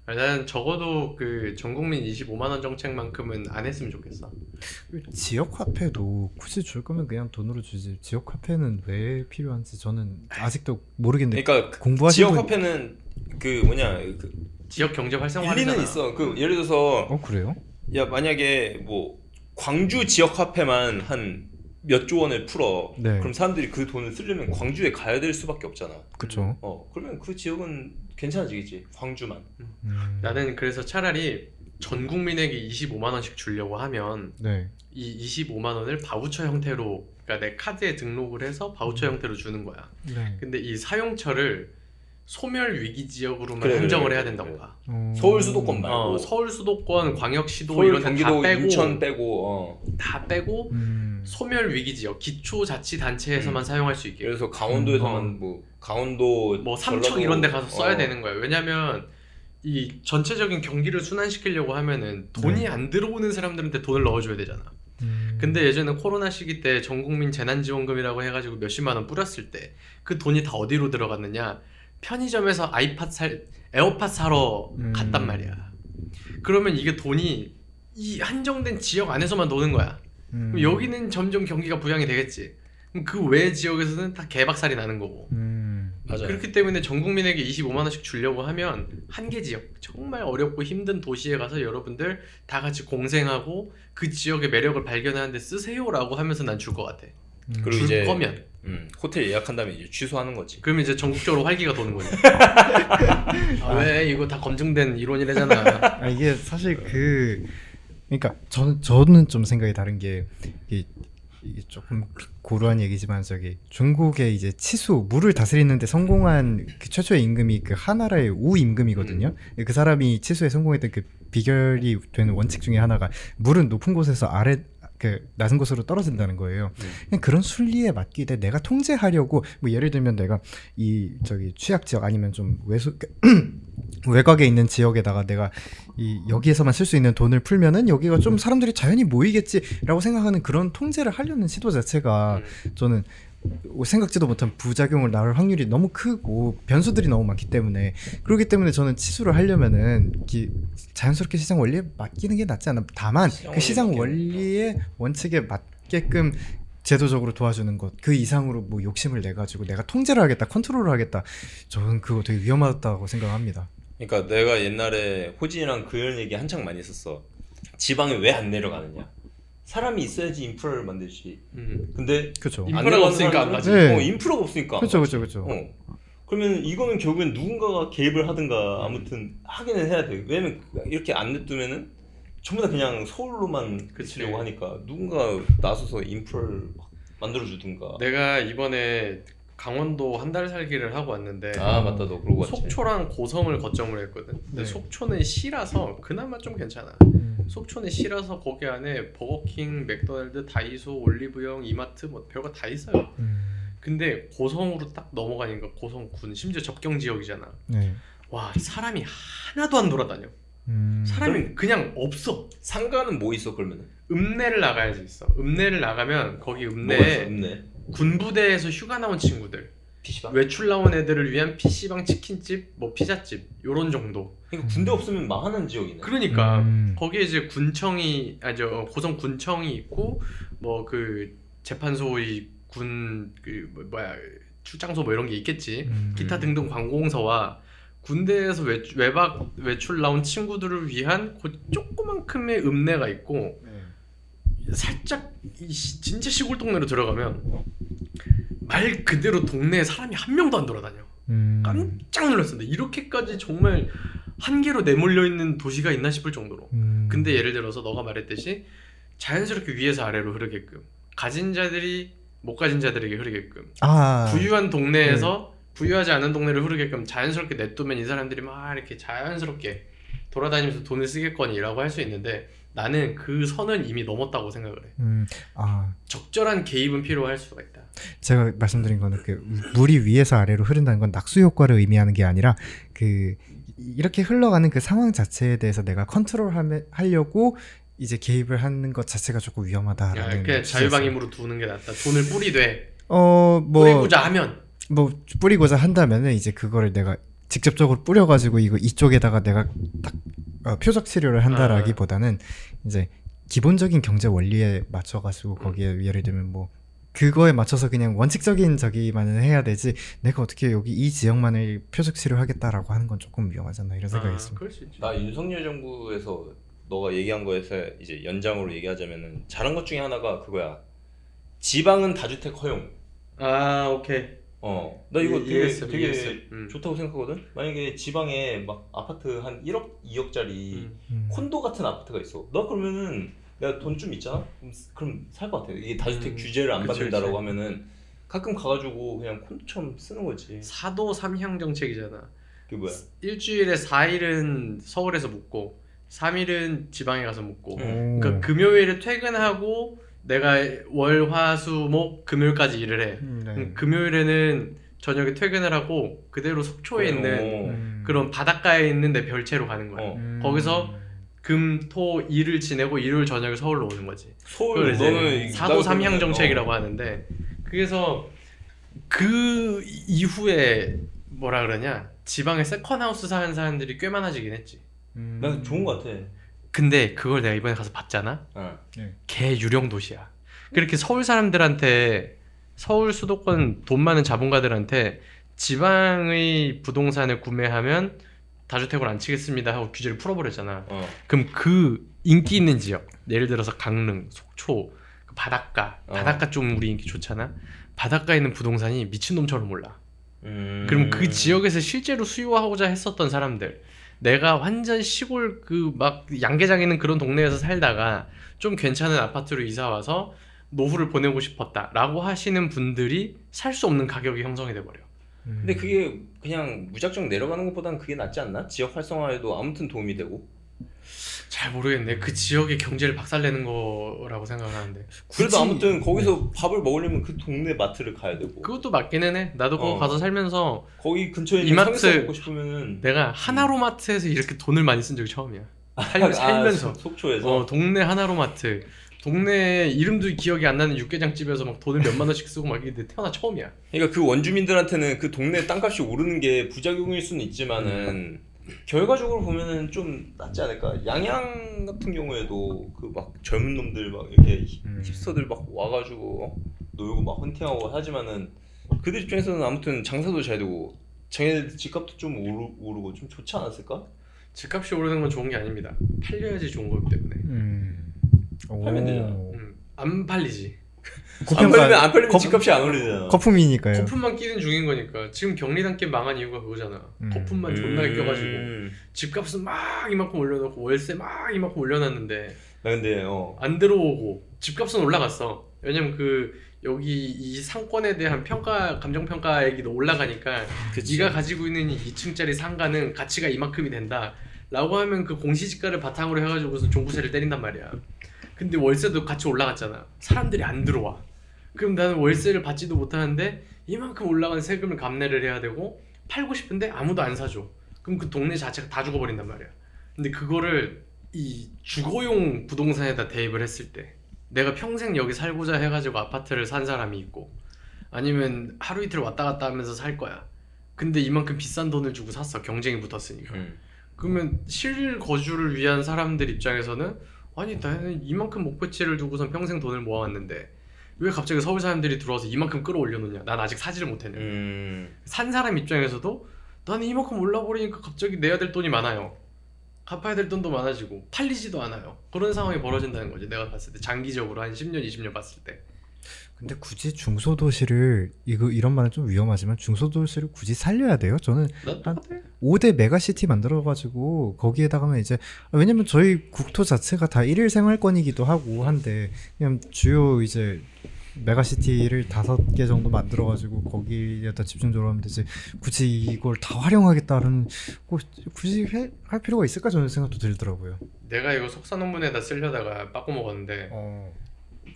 나는 적어도 그 전국민 25만 원 정책만큼은 안 했으면 좋겠어. 지역 화폐도 굳이 줄 거면 그냥 돈으로 주지. 지역 화폐는 왜 필요한지 저는 아직도 모르겠는데. 그러니까 공부하시는 지역 화폐는 그 뭐냐 그 지역 경제 활성화잖아. 일리는 있어. 그 예를 들어서 그래요? 야 만약에 뭐 광주 지역 화폐만 한 몇 조 원을 풀어. 네. 그럼 사람들이 그 돈을 쓰려면 광주에 가야 될 수밖에 없잖아. 그쵸. 그러면 그 지역은 괜찮아지겠지. 광주만. 나는 그래서 차라리 전 국민에게 25만 원씩 주려고 하면 네. 이 25만 원을 바우처 형태로, 그러니까 내 카드에 등록을 해서 바우처 형태로 주는 거야. 네. 근데 이 사용처를 소멸 위기 지역으로만 그래, 한정을 그래, 해야 그래, 된다고 그래. 봐. 서울 수도권 말고 서울 수도권, 광역시도 서울, 이런 데 경기도, 다 빼고 인천 빼고 다 빼고 소멸 위기 지역, 기초자치단체에서만 사용할 수 있게. 그래서 강원도에서만 뭐 강원도 뭐 삼척 전라도, 이런 데 가서 써야 되는 거야. 왜냐면 이 전체적인 경기를 순환시키려고 하면은 돈이 안 들어오는 사람들한테 돈을 넣어줘야 되잖아. 근데 예전에 코로나 시기 때 전국민 재난지원금이라고 해가지고 몇십만 원 뿌렸을 때 그 돈이 다 어디로 들어갔느냐, 편의점에서 에어팟 사러 갔단 말이야. 그러면 이게 돈이 이 한정된 지역 안에서만 노는 거야. 그럼 여기는 점점 경기가 부양이 되겠지. 그럼 그 외 지역에서는 다 개박살이 나는 거고. 맞아요. 그렇기 때문에 전 국민에게 25만 원씩 주려고 하면 한 개 지역, 정말 어렵고 힘든 도시에 가서 여러분들 다 같이 공생하고 그 지역의 매력을 발견하는데 쓰세요라고 하면서 난 줄 것 같아. 그리고 줄 이제 거면. 호텔 예약한 다음에 이제 취소하는 거지. 그러면 이제 전국적으로 활기가 도는 거지. 왜 이거 다 검증된 이론이래잖아. 이게 사실 그러니까 저는 좀 생각이 다른 게 이게 조금 고루한 얘기지만 저기 중국의 이제 치수 물을 다스리는데 성공한 그 최초의 임금이 그 하나라의 우 임금이거든요. 그 사람이 치수에 성공했던 그 비결이 되는 원칙 중에 하나가 물은 높은 곳에서 낮은 곳으로 떨어진다는 거예요. 그냥 그런 순리에 맡기되 내가 통제하려고 뭐 예를 들면 내가 취약 지역 아니면 좀 외곽에 있는 지역에다가 내가 여기에서만 쓸 수 있는 돈을 풀면은 여기가 좀 사람들이 자연히 모이겠지라고 생각하는 그런 통제를 하려는 시도 자체가 저는 생각지도 못한 부작용을 낳을 확률이 너무 크고 변수들이 너무 많기 때문에, 그렇기 때문에 저는 치수를 하려면은 자연스럽게 시장 원리에 맡기는 게 낫지 않나. 다만 그 시장 원리의 원칙에 맞게끔 제도적으로 도와주는 것, 그 이상으로 뭐 욕심을 내가지고 내가 통제를 하겠다, 컨트롤을 하겠다, 저는 그거 되게 위험하다고 생각합니다. 그러니까 내가 옛날에 호진이랑 그런 얘기 한창 많이 했었어. 지방에 왜 안 내려가느냐. 사람이 있어야지 인프라를 만들지. 근데 그렇죠. 인프라가 없으니까 안 가지. 인프라가 없으니까. 그렇죠. 그러면 이거는 결국엔 누군가가 개입을 하든가 아무튼 하기는 해야 돼. 왜냐면 이렇게 안 냅두면은 전부 다 그냥 서울로만 그치려고 하니까 누군가 나서서 인프라를 만들어주든가. 내가 이번에 강원도 한 달 살기를 하고 왔는데 맞다, 너 그러고 왔지. 속초랑 고성을 거점으로 했거든. 근데 속초는 시라서 그나마 좀 괜찮아. 속초는 시라서 거기 안에 버거킹, 맥도날드, 다이소, 올리브영, 이마트 뭐 별거 다 있어요. 근데 고성으로 딱 넘어가니까 고성군, 심지어 접경 지역이잖아. 와, 사람이 하나도 안 돌아다녀. 사람이 그냥 없어. 상가는 뭐 있어 그러면은? 읍내를 나가야지 있어. 읍내를 나가면 거기 읍내 군부대에서 휴가 나온 친구들, PC방? 외출 나온 애들을 위한 PC방, 치킨집, 뭐 피자집 요런 정도. 그러니까 군대 없으면 망하는 지역이네. 그러니까 거기에 이제 군청이 고성 군청이 있고 뭐 그 재판소의 출장소 뭐 이런 게 있겠지. 기타 등등 관공서와 군대에서 외출 나온 친구들을 위한 그 조그만큼의 읍내가 있고, 살짝 진짜 시골 동네로 들어가면 말 그대로 동네에 사람이 한 명도 안 돌아다녀. 깜짝 놀랐어. 이렇게까지 정말 한계로 내몰려 있는 도시가 있나 싶을 정도로. 근데 예를 들어서 너가 말했듯이 자연스럽게 위에서 아래로 흐르게끔, 가진 자들이 못 가진 자들에게 흐르게끔, 부유한 동네에서 부유하지 않은 동네를 흐르게끔 자연스럽게 냅두면 이 사람들이 막 이렇게 자연스럽게 돌아다니면서 돈을 쓰겠거니라고 할 수 있는데, 나는 그 선은 이미 넘었다고 생각을 해. 적절한 개입은 필요할 수가 있다. 제가 말씀드린 거는 그 물이 위에서 아래로 흐른다는 건 낙수 효과를 의미하는 게 아니라 이렇게 흘러가는 그 상황 자체에 대해서 내가 컨트롤하려고 이제 개입을 하는 것 자체가 조금 위험하다라는. 그냥 자유방임으로 두는 게 낫다. 돈을 뿌리되 뿌리고자 하면 뿌리고자 한다면은 이제 그거를 내가 직접적으로 뿌려가지고 이쪽에다가 내가 딱 표적 치료를 한다라기보다는 이제 기본적인 경제 원리에 맞춰가지고 거기에 예를 들면 뭐 그거에 맞춰서 그냥 원칙적인 저기만은 해야 되지 내가 어떻게 여기 이 지역만을 표적 치료하겠다라고 하는 건 조금 위험하잖아 이런 생각이 있습니다. 그럴 수 있지. 나 윤석열 정부에서 너가 얘기한 거에서 이제 연장으로 얘기하자면은 잘한 것 중에 하나가 그거야. 지방은 다주택 허용. 오케이. 나 이거 되게 이해했어. 좋다고 생각하거든. 만약에 지방에 막 아파트 한 1억, 2억짜리 콘도 같은 아파트가 있어. 너 그러면은 내가 돈 좀 있잖아. 그럼 살 것 같아. 이게 다주택 규제를 안 받는다라고 하면은 가끔 가가지고 그냥 콘도처럼 쓰는 거지. 4도 3향 정책이잖아. 그게 뭐야? 일주일에 4일은 서울에서 묵고 3일은 지방에 가서 묵고. 오. 그러니까 금요일에 퇴근하고 내가 월, 화, 수, 목, 금요일까지 일을 해. 네. 금요일에는 저녁에 퇴근을 하고 그대로 속초에 있는 그런 바닷가에 있는 내 별채로 가는 거야. 거기서 금, 토, 일을 지내고 일요일 저녁에 서울로 오는 거지. 서울 그걸 너는 이제 4도 3향 정책이라고 하는데 그래서 그 이후에 뭐라 그러냐 지방에 세컨하우스 사는 사람들이 꽤 많아지긴 했지. 난 좋은 것 같아. 근데 그걸 내가 이번에 가서 봤잖아. 개 유령 도시야. 그렇게 서울 사람들한테 서울 수도권 돈 많은 자본가들한테 지방의 부동산을 구매하면 다주택으로 안 치겠습니다 하고 규제를 풀어버렸잖아. 그럼 그 인기 있는 지역 예를 들어서 강릉, 속초, 그 바닷가 좀 우리 인기 좋잖아. 바닷가에 있는 부동산이 미친놈처럼 올라. 그럼 그 지역에서 실제로 수요하고자 했었던 사람들 내가 완전 시골 그 막 양계장 있는 그런 동네에서 살다가 좀 괜찮은 아파트로 이사 와서 노후를 보내고 싶었다 라고 하시는 분들이 살 수 없는 가격이 형성이 돼버려. 근데 그게 그냥 무작정 내려가는 것보다는 그게 낫지 않나? 지역 활성화에도 아무튼 도움이 되고. 잘 모르겠네. 그 지역의 경제를 박살내는 거라고 생각하는데. 그래도 아무튼 거기서 밥을 먹으려면 그 동네 마트를 가야 되고. 그것도 맞기는 해. 나도 거기 가서 살면서 거기 근처에 있는 이마트 삼겹살 먹고 싶으면은 내가 하나로마트에서 이렇게 돈을 많이 쓴 적이 처음이야. 살면서. 속초에서. 동네 하나로마트. 동네 이름도 기억이 안 나는 육개장집에서 막 돈을 몇만 원씩 쓰고 막 이게 태어나 처음이야. 그러니까 그 원주민들한테는 그 동네 땅값이 오르는 게 부작용일 수는 있지만은 결과적으로 보면은 좀 낫지 않을까. 양양 같은 경우에도 그 막 젊은 놈들 막 이렇게 힙스터들 막 와가지고 놀고 막 헌팅하고 하지만은 그들 입장에서는 아무튼 장사도 잘 되고 자기네들 집값도 좀 오르고 좀 좋지 않았을까? 집값이 오르는 건 좋은 게 아닙니다. 팔려야지 좋은 거기 때문에. 팔면 되잖아. 안 팔리지. 안 팔리면 집값이 안 오르잖아. 거품이니까요. 거품만 끼는 중인 거니까. 지금 격리단계 망한 이유가 그거잖아. 거품만 존나게 껴가지고 집값은 막 이만큼 올려놓고 월세 막 이만큼 올려놨는데 나 근데 안 들어오고 집값은 올라갔어. 왜냐면 그 여기 이 상권에 대한 감정평가액이 올라가니까 그치. 네가 가지고 있는 이 2층짜리 상가는 가치가 이만큼이 된다 라고 하면 그 공시지가를 바탕으로 해가지고서 종부세를 때린단 말이야. 근데 월세도 같이 올라갔잖아. 사람들이 안 들어와. 그럼 나는 월세를 받지도 못하는데 이만큼 올라간 세금을 감내를 해야 되고 팔고 싶은데 아무도 안 사줘. 그럼 그 동네 자체가 다 죽어버린단 말이야. 근데 그거를 이 주거용 부동산에다 대입을 했을 때 내가 평생 여기 살고자 해가지고 아파트를 산 사람이 있고 아니면 하루 이틀 왔다 갔다 하면서 살 거야. 근데 이만큼 비싼 돈을 주고 샀어. 경쟁이 붙었으니까. 그러면 실거주를 위한 사람들 입장에서는 아니 나는 이만큼 목표치를 두고선 평생 돈을 모아왔는데 왜 갑자기 서울 사람들이 들어와서 이만큼 끌어올려놓냐. 난 아직 사지를 못했냐. 산 사람 입장에서도 나는 이만큼 올라버리니까 갑자기 내야 될 돈이 많아요. 갚아야 될 돈도 많아지고 팔리지도 않아요. 그런 상황이 벌어진다는 거지. 내가 봤을 때 장기적으로 한 10년 20년 봤을 때. 근데 굳이 중소도시를 이런 말은 좀 위험하지만 중소도시를 굳이 살려야 돼요? 저는 한 5대 메가시티 만들어가지고 거기에다가면 이제 왜냐면 저희 국토 자체가 다 1일 생활권이기도 하고 한데 그냥 주요 이제 메가시티를 5개 정도 만들어가지고 거기에다 집중적으로 하면 되지 굳이 이걸 다 활용하겠다는 굳이 할 필요가 있을까 저는 생각도 들더라고요. 내가 이거 석사 논문에다 쓰려다가 빠꾸 먹었는데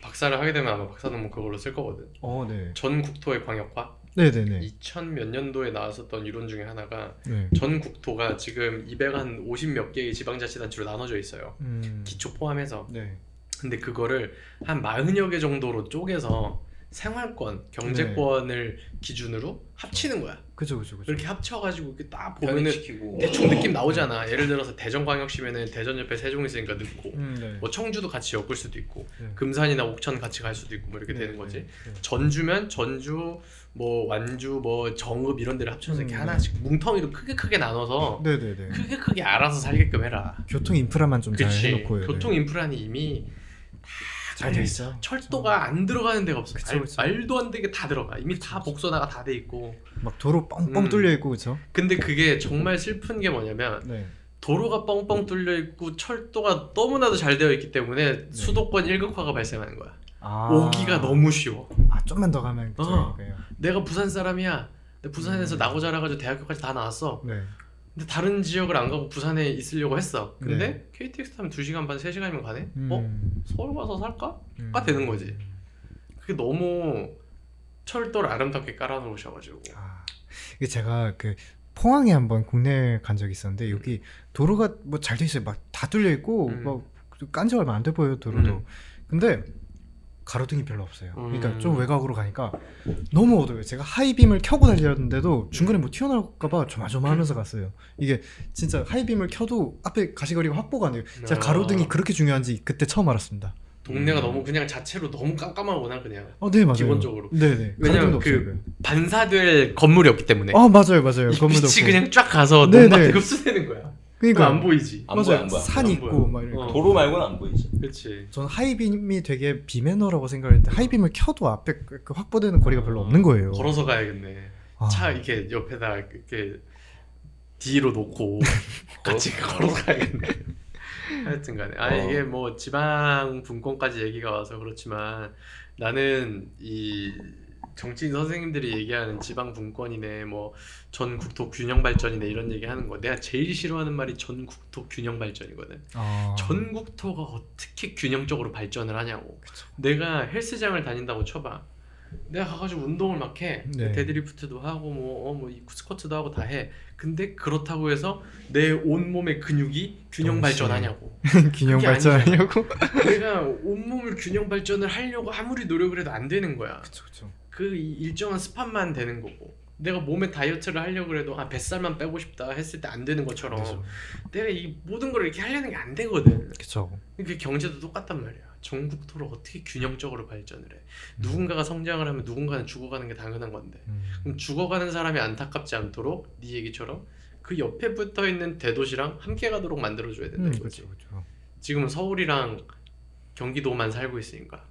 박사를 하게 되면 아마 박사 논문 그걸로 쓸 거거든. 네. 전 국토의 광역화. 네네네. 2000 몇 년도에 나왔었던 이론 중에 하나가 네. 전 국토가 지금 250 몇 개의 지방자치단체로 나눠져 있어요. 기초 포함해서. 네. 근데 그거를 한 40여 개 정도로 쪼개서 생활권, 경제권을 기준으로 합치는 거야. 그죠. 그렇게 합쳐가지고 이렇게 딱 보면은 변화시키고. 대충 느낌 나오잖아. 예를 들어서 대전광역시면은 대전 옆에 세종 있으니까 늦고, 네. 뭐 청주도 같이 엮을 수도 있고, 네. 금산이나 옥천 같이 갈 수도 있고, 뭐 이렇게 네, 되는 거지. 네, 네. 전주면 전주, 뭐 완주, 뭐 정읍 이런 데를 합쳐서 이렇게 네. 하나씩 뭉텅이로 크게 나눠서 네네네. 크게 알아서 살게끔 해라. 교통 인프라만 좀 잘 그치. 해놓고. 교통 인프라는 이미 잘 돼 있어. 철도가 안 들어가는 데가 없어. 그쵸. 말도 안 되게 다 들어가. 이미 다 복선화가 다 돼 있고. 막 도로 뻥뻥 뚫려 있고 그렇죠. 근데 그게 정말 슬픈 게 뭐냐면 네. 도로가 뻥뻥 뚫려 있고 철도가 너무나도 잘 되어 있기 때문에 수도권 일극화가 발생하는 거야. 오기가 너무 쉬워. 좀만 더 가면 그쪽이니까요. 내가 부산 사람이야. 근데 부산에서 나고 자라가지고 대학교까지 다 나왔어. 네. 근데 다른 지역을 안 가고 부산에 있으려고 했어. 근데 네. KTX 타면 2시간 반, 3시간이면 가네? 서울 가서 살까? 가 되는 거지. 그게 너무 철도를 아름답게 깔아놓으셔가지고. 이게 제가 그 포항에 한번 국내에 간 적이 있었는데 여기 도로가 뭐 잘 돼 있어요. 막 다 뚫려 있고 막 깐지 얼마 안 돼 보여요 도로도. 근데 가로등이 별로 없어요. 그러니까 좀 외곽으로 가니까 너무 어두워요. 제가 하이빔을 켜고 달렸는데도 중간에 뭐 튀어나올까봐 조마조마하면서 갔어요. 이게 진짜 하이빔을 켜도 앞에 가시거리가 확보가 안 돼요. 제가 가로등이 그렇게 중요한지 그때 처음 알았습니다. 동네가 너무 그냥 자체로 너무 깜깜하구나 그냥. 네 맞아요. 기본적으로. 네네. 왜냐면 그 반사될 건물이 없기 때문에. 맞아요. 이 건물도 빛이 없고. 그냥 쫙 가서 너한테 흡수되는 거야. 그러니까 안 보이지. 안 맞아요. 보여. 산 안 있고 보여. 막 이렇게. 도로 말고는 안 보이지. 그렇지. 저는 하이빔이 되게 비매너라고 생각했는데 하이빔을 켜도 앞에 그 확보되는 거리가 별로 없는 거예요. 걸어서 가야겠네. 차 이렇게 옆에다 이렇게 뒤로 놓고 같이 걸어서 가야겠네. 하여튼간에 이게 뭐 지방 분권까지 얘기가 와서 그렇지만 나는 이 정치인 선생님들이 얘기하는 지방 분권이네 뭐 전국토 균형 발전이네 이런 얘기하는 거 내가 제일 싫어하는 말이 전국토 균형 발전이거든. 전국토가 어떻게 균형적으로 발전을 하냐고. 그쵸. 내가 헬스장을 다닌다고 쳐봐. 내가 가가지고 운동을 막 해. 네. 데드리프트도 하고 뭐 스쿼트도 하고 다 해. 근데 그렇다고 해서 내 온몸의 근육이 균형 발전하냐고. 균형 그게 발전하냐고? 내가 온몸을 균형 발전을 하려고 아무리 노력을 해도 안 되는 거야. 그쵸. 그 일정한 스팟만 되는 거고. 내가 몸에 다이어트를 하려고 해도 뱃살만 빼고 싶다 했을 때 안 되는 것처럼 그쵸. 내가 이 모든 걸 이렇게 하려는 게 안 되거든. 그쵸. 그 경제도 똑같단 말이야. 전국토를 어떻게 균형적으로 발전을 해. 누군가가 성장을 하면 누군가는 죽어가는 게 당연한 건데 그럼 죽어가는 사람이 안타깝지 않도록 네 얘기처럼 그 옆에 붙어있는 대도시랑 함께 가도록 만들어줘야 된다는 거지. 그쵸. 지금은 서울이랑 경기도만 살고 있으니까